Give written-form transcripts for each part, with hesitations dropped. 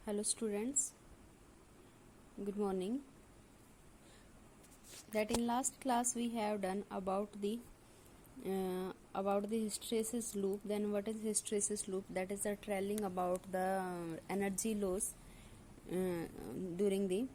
Hello students, good morning. That in last class we have done about the hysteresis loop. Then what is hysteresis loop? That is the telling about the energy loss uh, during the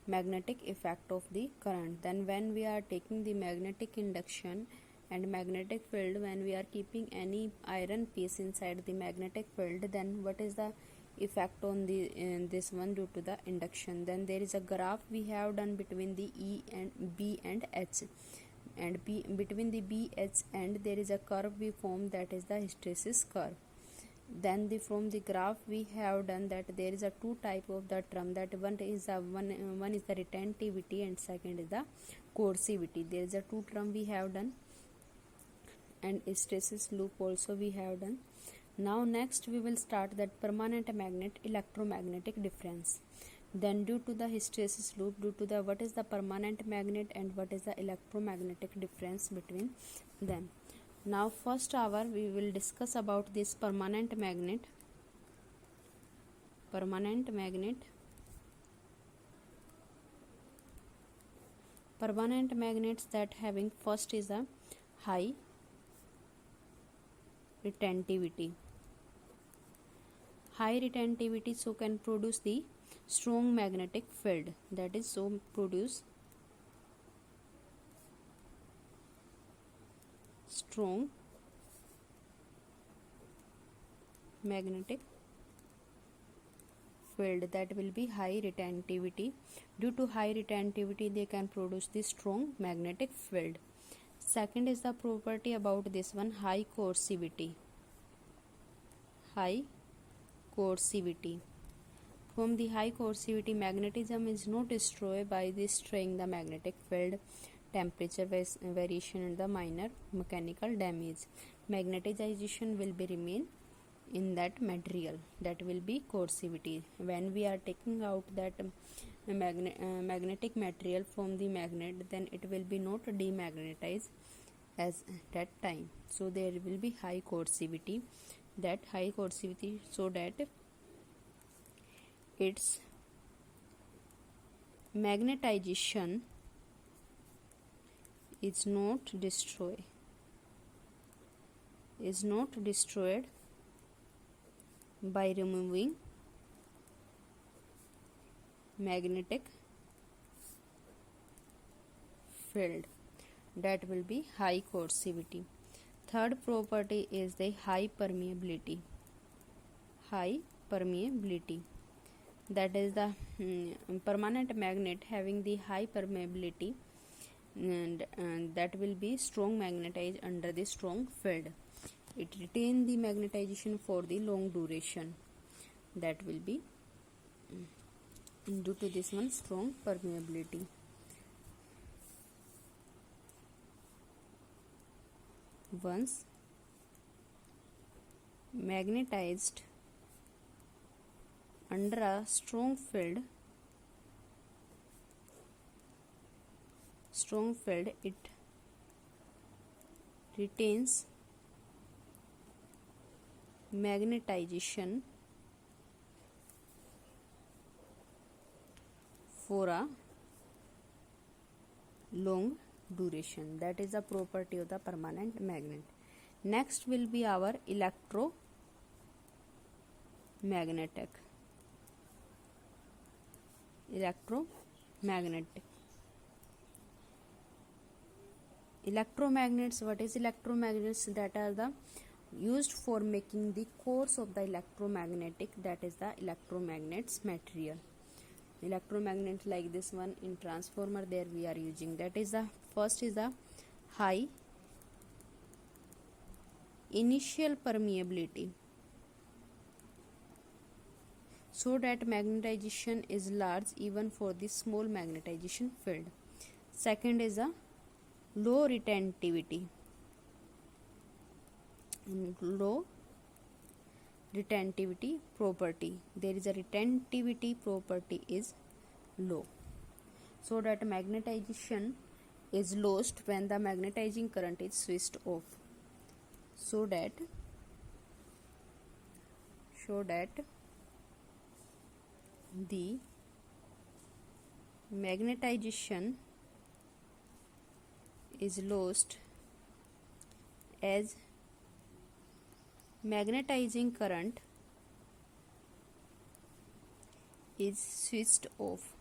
magnetic effect of the current. Then when we are taking the magnetic induction and magnetic field, when we are keeping any iron piece inside the magnetic field, then what is the effect on the this one due to the induction? Then there is a graph we have done between the E and B and H, and between the B H and there is a curve we form, that is the hysteresis curve. Then from the graph we have done that there is a two type of the term, that one is the retentivity and second is the coercivity. There is a two term we have done, and hysteresis loop also we have done. Now next we will start that permanent magnet electromagnetic difference. Then due to the hysteresis loop, due to the what is the permanent magnet and what is the electromagnetic difference between them. Now first hour we will discuss about this permanent magnet. Permanent magnets that having first is a high retentivity. High retentivity so can produce the strong magnetic field, that is so produce strong magnetic field, that will be high retentivity. Due to high retentivity they can produce the strong magnetic field. Second is the property about this one, high coercivity. From the high coercivity, magnetism is not destroyed by destroying the magnetic field, temperature variation and the minor mechanical damage. Magnetization will be remain in that material, that will be coercivity. When we are taking out that magnetic material from the magnet, then it will be not demagnetized as that time, so there will be high coercivity. That high coercivity so that its magnetization is not destroyed by removing magnetic field, that will be high coercivity. Third property is the high permeability. That is the permanent magnet having the high permeability, and that will be strong magnetized under the strong field. It retain the magnetization for the long duration, that will be due to this one strong permeability. Once magnetized under a strong field, it retains magnetization for a long duration. That is the property of the permanent magnet. Next will be our electromagnetic. Electromagnets, what is electromagnets? That are the used for making the cores of the electromagnetic, that is the electromagnets material. Electromagnet like this one in transformer, there we are using, that is the first is the high initial permeability, so that magnetization is large even for the small magnetization field. Second is a low retentivity. Property, there is a retentivity property is low, so that magnetization is lost when the magnetizing current is switched off, so that the magnetization is lost as magnetizing current is switched off.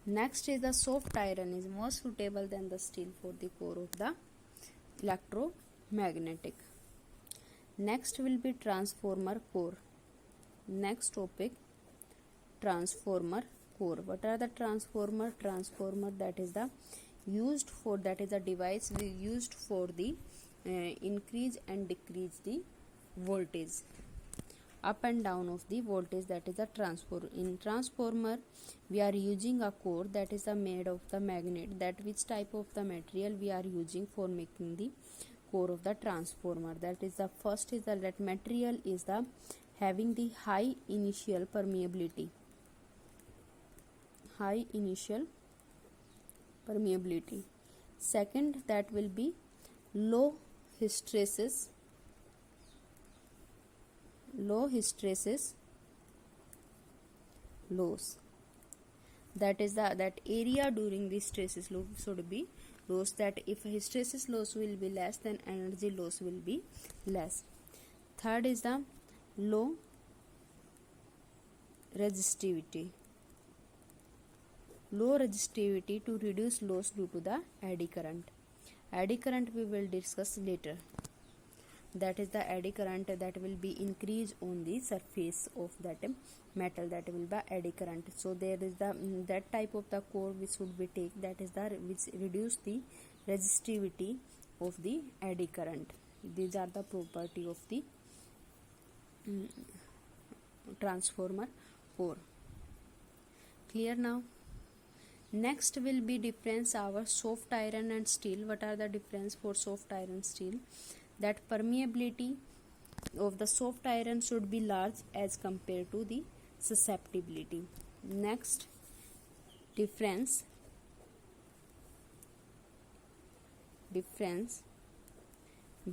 Next is the soft iron is more suitable than the steel for the core of the electromagnetic. Next will be transformer core. Next topic, transformer core. What are the transformer? Transformer, that is the device we used for the increase and decrease the voltage, up and down of the voltage, that is the transformer. In transformer we are using a core that is made of the magnet. That which type of the material we are using for making the core of the transformer? That is the first is that material is the having the high initial permeability. Second, that will be low hysteresis loss. That is that area during the hysteresis loss should be loss. That if hysteresis loss will be less, then energy loss will be less. Third is the low resistivity to reduce loss due to the eddy current. Eddy current we will discuss later. That is the eddy current that will be increased on the surface of that metal, that will be eddy current. So there is the that type of the core which should be take, that is the which reduce the resistivity of the eddy current. These are the property of the transformer core. Clear now? Next will be difference our soft iron and steel. What are the difference for soft iron steel? That permeability of the soft iron should be large as compared to the susceptibility. Next difference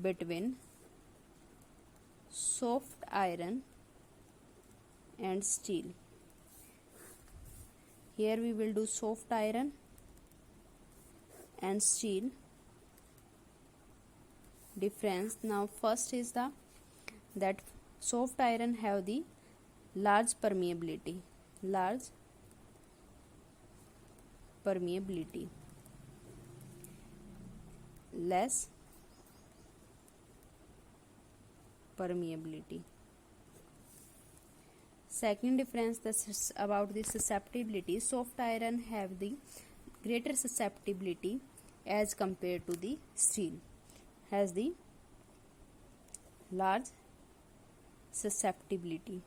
between soft iron and steel. Here we will do soft iron and steel difference. Now first is that soft iron have the large permeability, less permeability. Second difference about the susceptibility. Soft iron have the greater susceptibility as compared to the steel, has the large susceptibility.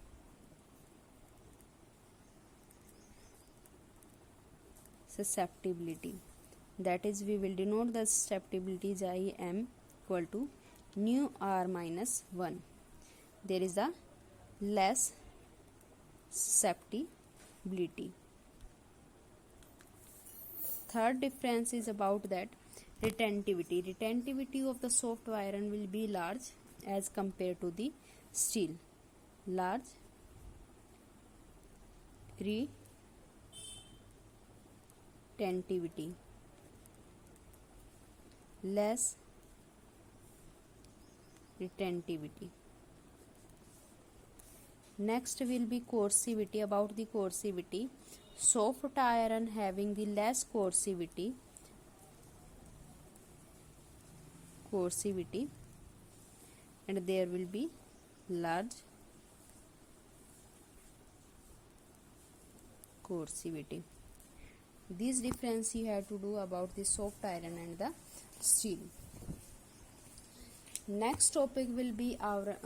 That is, we will denote the susceptibility as Im equal to nu r minus 1. There is a less susceptibility. Third difference is about that retentivity. Retentivity of the soft iron will be large as compared to the steel. Large retentivity, less retentivity. Next will be coercivity. About the coercivity, soft iron having the less coercivity, and there will be large coercivity. This difference you have to do about the soft iron and the steel. Next topic will be our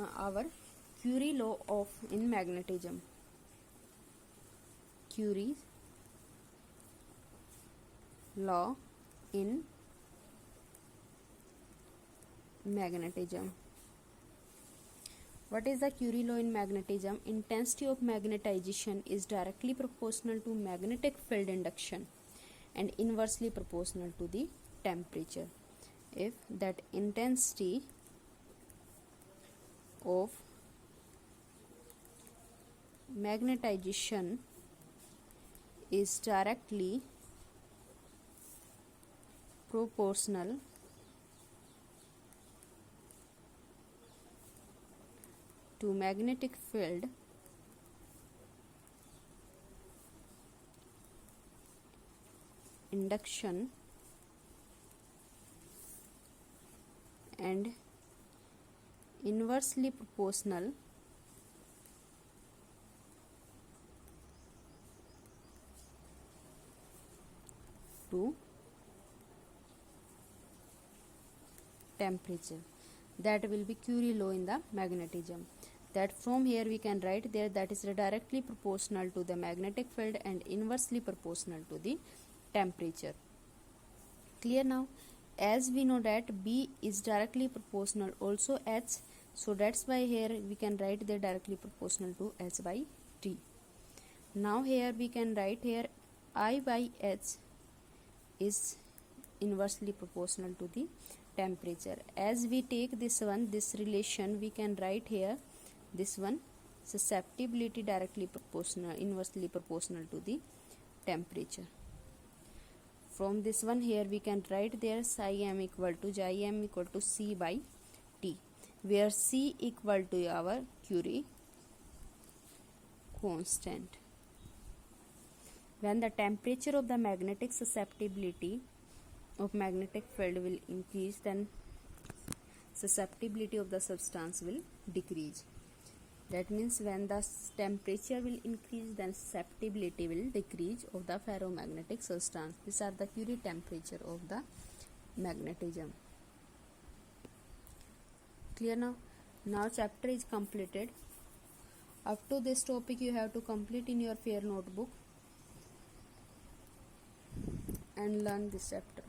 Curie law of in magnetism. Curie's law in magnetism. What is the Curie law in magnetism? Intensity of magnetization is directly proportional to magnetic field induction and inversely proportional to the temperature. if that intensity of magnetization is directly proportional to magnetic field induction and inversely proportional to temperature. That will be Curie law in the magnetism. That from here we can write there that is directly proportional to the magnetic field and inversely proportional to the temperature. Clear now? As we know that B is directly proportional also H, so that's why here we can write there directly proportional to H by T. Now here we can write here I by H is inversely proportional to the temperature. As we take this relation, we can write here this one, susceptibility directly proportional, inversely proportional to the temperature. From this one here we can write there psi m equal to C by T, where C equal to our Curie constant. When the temperature of the magnetic susceptibility of magnetic field will increase, then susceptibility of the substance will decrease. That means when the temperature will increase, then susceptibility will decrease of the ferromagnetic substance. These are the Curie temperature of the magnetism. Clear now? Now chapter is completed. Up to this topic you have to complete in your fair notebook and learn this chapter.